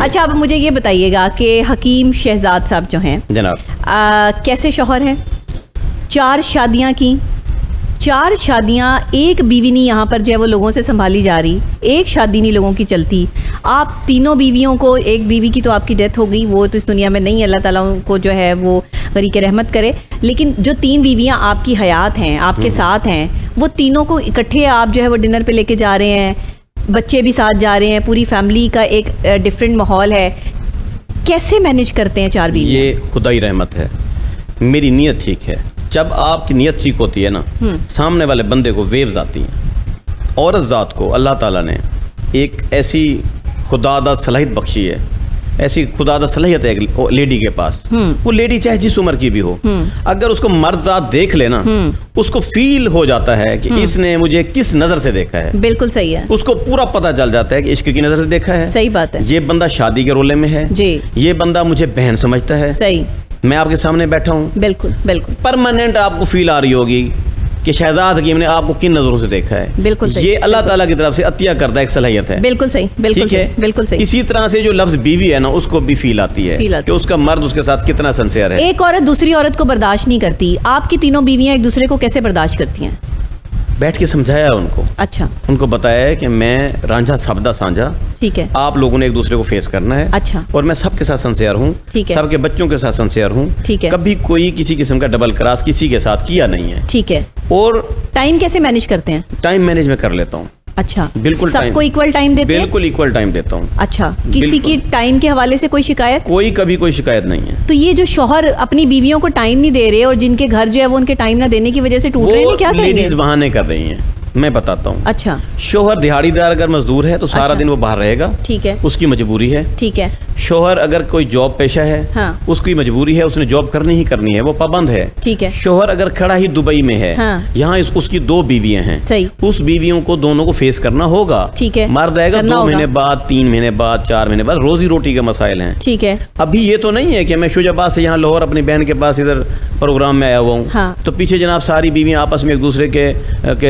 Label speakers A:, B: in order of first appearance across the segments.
A: اچھا اب مجھے یہ بتائیے گا کہ حکیم شہزاد صاحب جو ہیں
B: جناب
A: کیسے شوہر ہیں؟ 4 شادیاں کی، 4 شادیاں ایک بیوی نہیں یہاں پر جو ہے وہ لوگوں سے سنبھالی جا رہی، ایک شادی نہیں لوگوں کی چلتی. آپ تینوں بیویوں کو، ایک بیوی کی تو آپ کی ڈیتھ ہو گئی، وہ تو اس دنیا میں نہیں، اللہ تعالیٰ ان کو جو ہے وہ غریق رحمت کرے، لیکن جو 3 بیویاں آپ کی حیات ہیں، آپ کے ساتھ ہیں، وہ تینوں کو اکٹھے آپ جو ہے وہ ڈنر پہ لے کے جا رہے ہیں، بچے بھی ساتھ جا رہے ہیں، پوری فیملی کا ایک ڈفرینٹ ماحول ہے. کیسے مینیج کرتے ہیں 4 بیویاں؟
B: یہ خدائی رحمت ہے، میری نیت ٹھیک ہے. جب آپ کی نیت ٹھیک ہوتی ہے نا، سامنے والے بندے کو ویوز آتی ہیں. عورت ذات کو اللہ تعالیٰ نے ایک ایسی خداداد صلاحیت بخشی ہے، ایسی خداداد صلاحیت ہے ایک لیڈی کے پاس. وہ لیڈی چاہے جس عمر کی بھی ہو، اگر اس کو مرد ذات دیکھ لینا، اس کو فیل ہو جاتا ہے کہ اس نے مجھے کس نظر سے دیکھا ہے.
A: بالکل صحیح ہے.
B: اس کو پورا پتہ چل جاتا ہے کہ عشق کی نظر سے دیکھا ہے.
A: صحیح بات ہے.
B: یہ بندہ شادی کے رولے میں ہے
A: جی.
B: یہ بندہ مجھے بہن سمجھتا ہے.
A: صحیح.
B: میں آپ کے سامنے بیٹھا ہوں،
A: بالکل بالکل
B: پرماننٹ آپ کو فیل آ رہی ہوگی کہ شہزاد حکیم نے آپ کو کن نظروں سے دیکھا ہے.
A: بالکل صحیح.
B: یہ اللہ تعالیٰ کی طرف سے عطیہ کردہ ایک صلاحیت ہے.
A: بالکل صحیح. بالکل
B: ٹھیک ہے.
A: بالکل صحیح.
B: اسی طرح سے جو لفظ بیوی ہے نا، اس کو بھی فیل آتی ہے کہ اس کا مرد اس کے ساتھ کتنا سنسیئر ہے.
A: ایک عورت دوسری عورت کو برداشت نہیں کرتی، آپ کی تینوں بیویاں ایک دوسرے کو کیسے برداشت کرتی ہیں؟
B: بیٹھ کے سمجھایا ان کو.
A: اچھا.
B: ان کو بتایا ہے کہ میں رانجھا سبدہ سانجھا،
A: ٹھیک ہے،
B: آپ لوگوں نے ایک دوسرے کو فیس کرنا ہے.
A: اچھا.
B: اور میں سب کے ساتھ سنسیئر ہوں،
A: ٹھیک ہے،
B: سب کے بچوں کے ساتھ سنسیئر ہوں.
A: ٹھیک ہے.
B: کبھی کوئی کسی قسم کا ڈبل کراس کسی کے ساتھ کیا نہیں ہے.
A: ٹھیک ہے.
B: اور
A: ٹائم کیسے مینیج کرتے ہیں؟
B: ٹائم مینیج میں کر لیتا ہوں.
A: اچھا.
B: بالکل.
A: سب کو ایکول ٹائم دیتے ہیں؟
B: بالکل ایکول ٹائم دیتا ہوں.
A: اچھا. کسی کی ٹائم کے حوالے سے کوئی شکایت؟
B: کبھی کوئی شکایت نہیں ہے.
A: تو یہ جو شوہر اپنی بیویوں کو ٹائم نہیں دے رہے اور جن کے گھر جو ہے وہ ان کے ٹائم نہ دینے کی وجہ سے ٹوٹ رہے ہیں، کیا کریں گے؟
B: لیڈیز بہانے کر رہی ہیں، میں بتاتا ہوں.
A: اچھا.
B: شوہر دیہاڑی دار اگر مزدور ہے تو سارا دن وہ باہر رہے گا.
A: ٹھیک ہے.
B: اس کی مجبوری ہے.
A: ٹھیک ہے.
B: شوہر اگر کوئی جاب پیشہ ہے، اس کی مجبوری ہے، اس نے جاب کرنی ہی کرنی ہے، وہ پابند ہے.
A: ٹھیک ہے.
B: شوہر اگر کھڑا ہی دبئی میں ہے، یہاں اس کی 2 بیویاں ہیں، اس بیویوں کو دونوں کو فیس کرنا ہوگا.
A: ٹھیک ہے.
B: مرد آئے گا 2 مہینے بعد، 3 مہینے بعد، 4 مہینے بعد. روزی روٹی کے مسائل ہیں.
A: ٹھیک ہے.
B: ابھی یہ تو نہیں ہے کہ میں شوج آباد سے یہاں لاہور اپنی بہن کے پاس ادھر پروگرام میں آیا ہوا ہوں تو پیچھے جناب ساری بیویاں آپس میں ایک دوسرے کے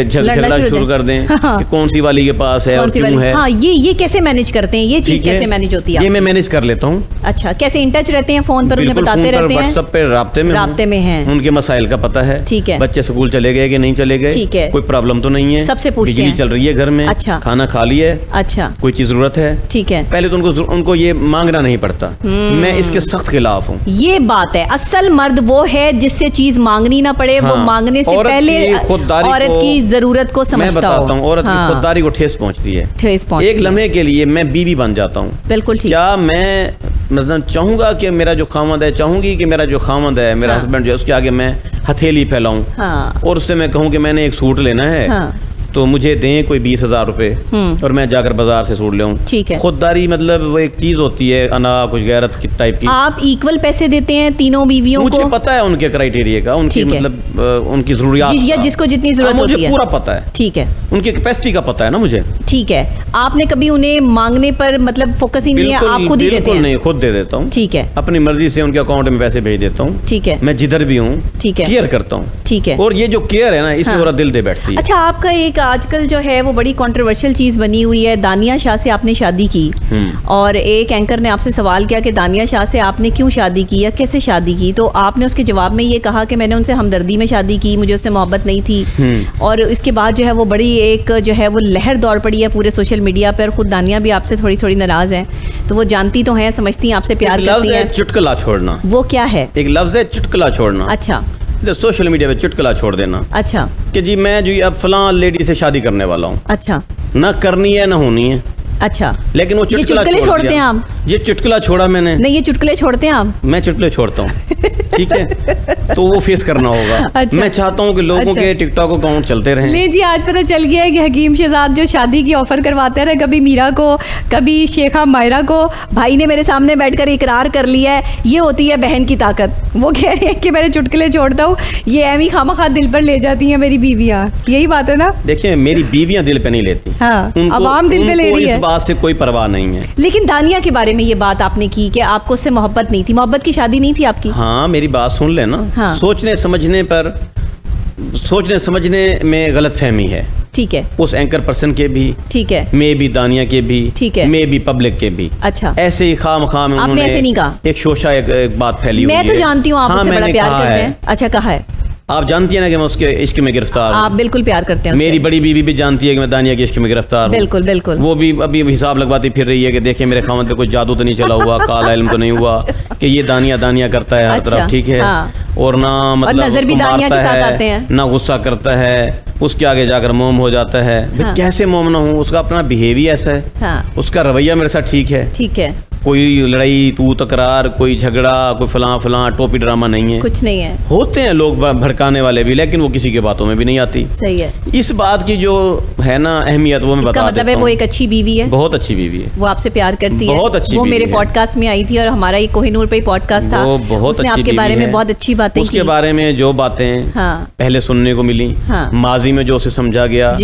B: جھگڑنا شروع کر دیں کہ کون سی والی کے پاس ہے اور کیوں ہے.
A: ہاں، یہ کیسے مینیج کرتے ہیں؟ یہ چیز کیسے مینیج ہوتی ہے؟
B: یہ میں مینیج کر لیتا ہوں.
A: اچھا. کیسے ان ٹچ رہتے ہیں؟ فون پر انہیں بتاتے رہتے ہیں؟
B: واٹس ایپ پہ رابطے میں ہیں، ان کے مسائل کا پتہ ہے.
A: ٹھیک ہے.
B: بچے اسکول چلے گئے کہ نہیں چلے گئے؟
A: ٹھیک ہے.
B: کوئی پرابلم تو نہیں ہے؟
A: سب سے پوچھتے ہیں.
B: بجلی چل رہی ہے گھر میں؟
A: اچھا.
B: کھانا کھا لیا ہے؟
A: اچھا.
B: کوئی چیز ضرورت ہے؟
A: ٹھیک ہے.
B: پہلے تو ان کو یہ مانگنا نہیں پڑتا. میں اس کے سخت خلاف ہوں.
A: یہ بات ہے، اصل مرد وہ ہے جس سے چیز مانگنی نہ پڑے، وہ مانگنے سے پہلے عورت کی ضرورت کو سمجھتا ہو.
B: میں بتاتا ہوں، عورت کی خودداری کو ٹھیس پہنچتی ہے. ایک لمحے کے لیے میں بیوی بن جاتا ہوں.
A: بالکل ٹھیک.
B: کیا میں مثلا چاہوں گا کہ میرا جو خامد ہے، چاہوں گی کہ میرا جو خامد ہے، میرا ہسبینڈ جو ہے، اس کے آگے میں ہتھیلی پھیلاؤں اور اس سے میں کہوں کہ میں نے ایک سوٹ لینا ہے تو مجھے دیں کوئی 20,000 روپے اور میں جا کر بازار سے سوٹ لے آؤں.
A: ٹھیک ہے.
B: خودداری مطلب وہ ایک چیز ہوتی ہے، انا کچھ غیرت کی ٹائپ کی.
A: آپ ایکول پیسے دیتے ہیں تینوں بیویوں کو؟
B: مجھے پتا ہے ان کے کرائیٹیریا کا، ان کی مطلب ان کی ضروریات
A: یا جس کو جتنی ضرورت ہوتی ہے
B: مجھے پورا پتا ہے.
A: ٹھیک ہے.
B: ان کی کیپیسٹی کا پتا ہے نا مجھے.
A: ٹھیک ہے. آپ نے کبھی انہیں مانگنے پر مطلب فوکس ہی نہیں ہے، آپ خود ہی دیتے ہیں؟
B: نہیں، خود دے دیتا ہوں.
A: ٹھیک ہے.
B: اپنی مرضی سے ان کے اکاؤنٹ میں پیسے بھیج دیتا ہوں.
A: ٹھیک ہے.
B: میں جدھر بھی ہوں
A: ٹھیک ہے
B: کیئر کرتا ہوں.
A: ٹھیک ہے.
B: اور یہ جو کیئر ہے نا، اس میں میرا دل دے بیٹھتی ہے.
A: اچھا. آپ کا ایک آج کل جو ہے وہ بڑی کنٹروورشل چیز بنی ہوئی ہے، دانیہ شاہ سے آپ نے شادی کی اور ایک اینکر نے آپ سے سوال کیا کہ دانیہ شاہ سے آپ نے کیوں شادی کی یا کیسے شادی کی، تو آپ نے اس کے جواب میں یہ کہا کہ میں نے ان سے ہمدردی میں شادی کی، مجھے اس سے محبت نہیں تھی. اور اس کے بعد جو ہے وہ بڑی ایک جو ہے وہ لہر دوڑ پڑی ہے پورے سوشل میڈیا پر. خود دانیہ بھی آپ سے تھوڑی ناراض ہیں، تو وہ جانتی تو ہیں، سمجھتی ہیں آپ سے پیار کرتی ہیں.
B: چٹکلا چھوڑنا.
A: وہ کیا ہے؟
B: ایک لفظ ہے چٹکلا چھوڑنا.
A: اچھا.
B: سوشل میڈیا پہ چٹکلا چھوڑ دینا.
A: اچھا.
B: کہ جی میں جو اب فلاں لیڈی سے شادی کرنے والا ہوں.
A: اچھا.
B: نہ کرنی ہے نہ ہونی ہے.
A: اچھا.
B: لیکن وہ
A: چٹکلے چھوڑتے ہیں آپ؟
B: یہ چٹکلا چھوڑا میں نے.
A: نہیں، یہ چٹکلے چھوڑتے ہیں آپ؟
B: میں چٹکلے چھوڑتا ہوں. ٹھیک ہے. تو وہ فیس کرنا ہوگا. میں چاہتا ہوں کہ لوگوں کے ٹک ٹاک اکاؤنٹ چلتے رہیں.
A: نہیں جی، آج پتہ چل گیا ہے کہ حکیم شہزاد جو شادی کی آفر کرواتے رہے، کبھی میرا کو، کبھی شیخہ مائرہ کو. بھائی نے میرے سامنے بیٹھ کر اقرار کر لیا ہے، یہ ہوتی ہے بہن کی طاقت. وہ کہہ رہے ہیں کہ میں نے چٹکلے چھوڑتا ہوں، یہ ایویں خواہ دل پر لے جاتی ہیں میری بیویاں. یہی بات ہے نا؟
B: دیکھیں، میری بیویاں دل پہ نہیں لیتی.
A: ہاں، عوام دل پہ لے رہی ہے.
B: اس بات سے کوئی پرواہ نہیں ہے.
A: لیکن دانیہ کے بارے میں یہ بات آپ نے کی کہ آپ کو اس سے محبت نہیں تھی، محبت کی شادی نہیں تھی آپ کی.
B: ہاں، میری بات سن لینا. سوچنے سمجھنے میں غلط فہمی ہے.
A: ٹھیک ہے,
B: اس اینکر پرسن کے بھی,
A: ٹھیک ہے,
B: میں بھی دانیہ کے بھی,
A: ٹھیک ہے,
B: میں بھی پبلک کے بھی.
A: اچھا,
B: ایسے ہی خام خام
A: آپ نے ایسے نہیں کہا,
B: ایک شوشہ ایک بات پھیلی ہوئی ہے.
A: میں تو جانتی ہوں آپ اس سے بڑا پیار کرتے ہیں. اچھا, کہا ہے,
B: آپ جانتی ہیں نا کہ میں اس کے عشق میں گرفتار ہوں.
A: آپ بالکل پیار کرتے ہیں.
B: میری بڑی بیوی بھی جانتی ہے کہ میں دانیہ کے عشق میں گرفتار ہوں.
A: بالکل بالکل.
B: وہ بھی ابھی حساب لگواتی پھر رہی ہے کہ دیکھیں میرے خاوند پہ کوئی جادو تو نہیں چلا ہوا, کالا علم تو نہیں ہوا کہ یہ دانیہ دانیہ کرتا ہے ہر طرف, ٹھیک ہے, اور نہ مطلب
A: نظر بھی دانیہ کے ساتھ آتے ہیں,
B: نہ غصہ کرتا ہے, اس کے آگے جا کر موم ہو جاتا ہے. کیسے موم نہ ہوں, اس کا اپنا بیہیویئر ایسا ہے, اس کا رویہ میرے ساتھ ٹھیک ہے,
A: ٹھیک ہے,
B: کوئی لڑائی تو تکرار, کوئی جھگڑا, کوئی فلاں فلاں ٹوپی ڈرامہ نہیں ہے,
A: کچھ نہیں ہے.
B: ہوتے ہیں لوگ بھڑکانے والے بھی, لیکن وہ کسی کے باتوں میں بھی نہیں آتی.
A: صحیح ہے.
B: اس بات کی جو ہے نا اہمیت وہ میں بتا دیتا ہوں.
A: اس کا مطلب ہے وہ ایک اچھی بیوی ہے,
B: بہت اچھی بیوی ہے,
A: وہ آپ سے پیار کرتی ہے,
B: بہت اچھی.
A: وہ میرے پوڈ کاسٹ میں آئی تھی اور ہمارا یہ کوہ نور پہ پوڈ کاسٹ تھا,
B: وہ بہت
A: اس نے آپ کے بارے میں بہت اچھی باتیں کی.
B: اس کے بارے میں جو باتیں پہلے سننے کو ملی, ماضی میں جو اسے سمجھا گیا,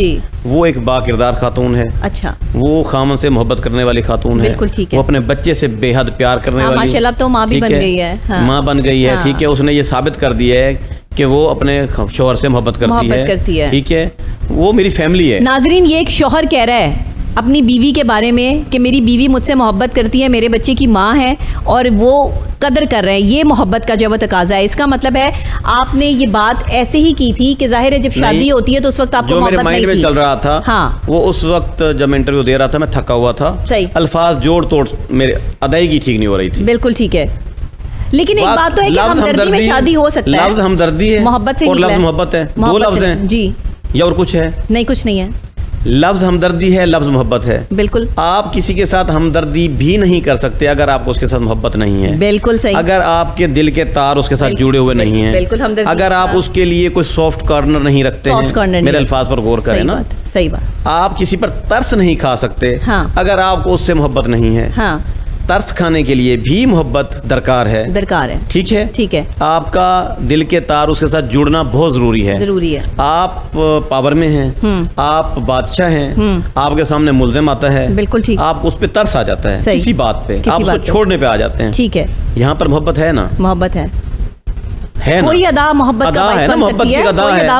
B: وہ ایک با کردار خاتون ہے.
A: اچھا,
B: وہ خامن سے محبت کرنے والی خاتون ہے.
A: بالکل ٹھیک ہے.
B: وہ اپنے بچے سے بے حد پیار کرنے والی,
A: ماشاءاللہ تو ماں بھی بن گئی ہے,
B: ماں بن گئی ہے, ٹھیک ہے. اس نے یہ ثابت کر دیا ہے کہ وہ اپنے شوہر سے محبت کرتی ہے, ٹھیک ہے. وہ میری فیملی ہے.
A: ناظرین, یہ ایک شوہر کہہ رہا ہے اپنی بیوی کے بارے میں کہ میری بیوی مجھ سے محبت کرتی ہے, میرے بچے کی ماں ہے اور وہ قدر کر رہے ہیں. یہ محبت کا جو وہ تقاضا ہے. اس کا مطلب ہے آپ نے یہ بات ایسے ہی کی تھی کہ ظاہر ہے جب شادی ہوتی ہے تو اس وقت آپ کو محبت نہیں تھی.
B: جو میرے مائنڈ میں چل رہا تھا وہ اس وقت جب میں انٹرویو دے رہا تھا میں تھکا ہوا تھا, الفاظ جوڑ توڑ میرے ادائیگی ٹھیک نہیں ہو رہی تھی.
A: بالکل ٹھیک ہے, لیکن ایک بات تو ہے کہ ہمدردی میں شادی ہو سکتا ہے.
B: لفظ ہمدردی ہے,
A: محبت سے
B: اور لفظ محبت ہے, دو لفظ ہیں
A: جی,
B: یا اور کچھ ہے؟
A: نہیں, کچھ نہیں ہے.
B: لفظ ہمدردی ہے, لفظ محبت ہے.
A: بالکل.
B: آپ کسی کے ساتھ ہمدردی بھی نہیں کر سکتے اگر آپ کو اس کے ساتھ محبت نہیں ہے.
A: بالکل صحیح.
B: اگر آپ کے دل کے تار اس کے ساتھ جڑے ہوئے نہیں ہیں,
A: بالکل ہمدردی.
B: اگر آپ اس کے لیے کوئی سافٹ کارنر نہیں رکھتے ہیں, میرے الفاظ پر غور کریں نا,
A: صحیح بات.
B: آپ کسی پر ترس نہیں کھا سکتے اگر آپ کو اس سے محبت نہیں ہے. ترس کھانے کے لیے بھی محبت درکار ہے, ٹھیک ہے, ٹھیک ہے. آپ کا دل کے تار اس کے ساتھ جڑنا بہت ضروری ہے. آپ پاور میں ہیں, آپ بادشاہ ہیں, آپ کے سامنے ملزم آتا ہے,
A: بالکل ٹھیک,
B: آپ کو اس پہ ترس آ جاتا ہے کسی بات پہ, آپ اس کو چھوڑنے پہ آ جاتے ہیں, ٹھیک ہے. یہاں پر محبت ہے نا,
A: محبت ہے,
B: کوئی
A: ادا محبت کا باعث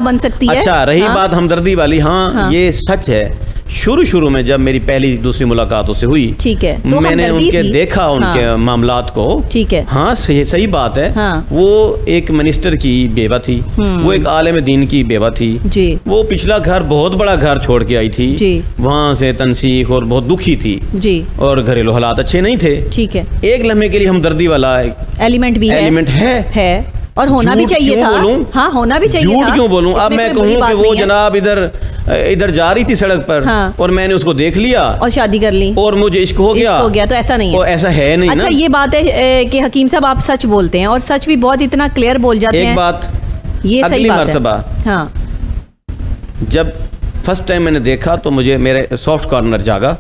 A: بن سکتی ہے.
B: اچھا, رہی بات ہمدردی والی, ہاں یہ سچ ہے. شروع میں جب میری پہلی دوسری ملاقات سے ہوئی,
A: ٹھیک ہے,
B: میں نے ان کے دیکھا ان کے معاملات کو,
A: ٹھیک ہے,
B: ہاں صحیح بات ہے. وہ ایک منسٹر کی بیوہ تھی, وہ ایک عالم دین کی بیوہ تھی, وہ پچھلا گھر بہت بڑا گھر چھوڑ کے آئی تھی, وہاں سے تنسیخ اور بہت دکھی تھی, اور گھریلو حالات اچھے نہیں تھے, ٹھیک ہے. ایک لمحے کے لیے ہمدردی والا ایلیمنٹ ہے
A: اور ہونا بھی چاہیے تھا. ہاں, ہونا بھی چاہیے تھا.
B: جھوٹ کیوں بولوں؟ اب میں کہوں کہ وہ جناب ادھر جا رہی تھی سڑک پر اور میں نے اس کو دیکھ لیا
A: اور شادی کر لی
B: اور مجھے عشق ہو گیا,
A: تو ایسا نہیں ہے,
B: ایسا ہے نہیں.
A: اچھا, یہ بات ہے کہ حکیم صاحب آپ سچ بولتے ہیں اور سچ بھی بہت اتنا کلیئر بول جاتے ہیں.
B: ایک بات,
A: یہ صحیح بات ہے.
B: مرتبہ جب فرسٹ ٹائم میں نے دیکھا تو مجھے میرے سافٹ کارنر جاگا,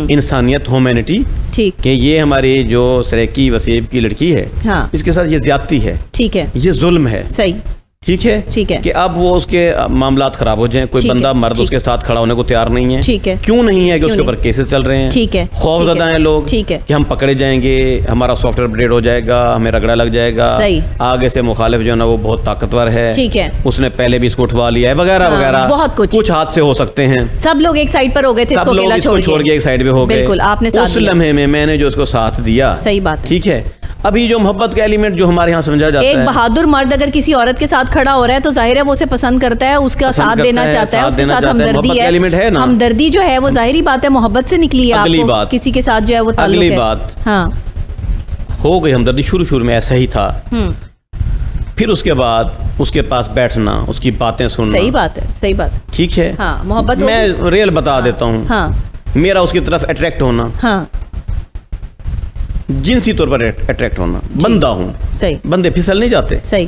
B: انسانیت, ہیومینٹی, ٹھیک, کہ یہ ہماری جو سریکی وسیب کی لڑکی ہے, اس کے ساتھ یہ زیادتی ہے, ٹھیک ہے, یہ ظلم ہے, صحیح, ٹھیک ہے, ٹھیک ہے, کہ اب وہ اس کے معاملات خراب ہو جائیں, کوئی بندہ مرد اس کے ساتھ کھڑا ہونے کو تیار نہیں ہے, ٹھیک ہے, کیوں نہیں ہے کہ اس کے اوپر کیسز چل رہے ہیں, ٹھیک ہے, خوف زدہ ہیں لوگ, ٹھیک ہے, کہ ہم پکڑے جائیں گے, ہمارا سافٹ ویئر اپڈیٹ ہو جائے گا, ہمیں رگڑا لگ جائے گا, آگے سے مخالف جو ہے نا وہ بہت طاقتور ہے, ٹھیک ہے, اس نے پہلے بھی اس کو اٹھوا لیا ہے, وغیرہ وغیرہ, بہت کچھ حادثے ہو سکتے ہیں.
A: سب لوگ ایک سائیڈ پر ہو گئے تھے,
B: سب لوگ اس کو چھوڑ کے ایک سائیڈ پہ ہو گئے.
A: بالکل, آپ نے
B: اس لمحے میں نے جو اس کو ساتھ دیا, صحیح بات, ٹھیک ہے. ابھی جو محبت کا ایلیمنٹ جو ہمارے ہاں سمجھا جاتا ہے, ایک
A: بہادر مرد اگر کسی عورت کے ساتھ کھڑا ہو رہا ہے تو ظاہر ہے وہ اسے پسند کرتا ہے, اس کا ساتھ دینا چاہتا ہے, اس کے ساتھ ہمدردی ہے. ہمدردی جو ہے وہ ظاہری بات ہے محبت سے نکلی ہے.
B: اگلی بات,
A: کسی کے ساتھ جو ہے وہ تعلق ہے,
B: اگلی بات, ہاں ہو گئی ہمدردی, شروع میں ایسا ہی تھا, پھر اس کے بعد اس کے پاس بیٹھنا, اس کی باتیں سننا,
A: صحیح بات ہے, صحیح بات,
B: ٹھیک ہے.
A: محبت
B: میں ریئل بتا دیتا ہوں, میرا اس کی طرف اٹریکٹ ہونا, جنسی طور پر اٹریکٹ ہونا, بندہ ہوں, صحیح, بندے پھسل نہیں جاتے, صحیح,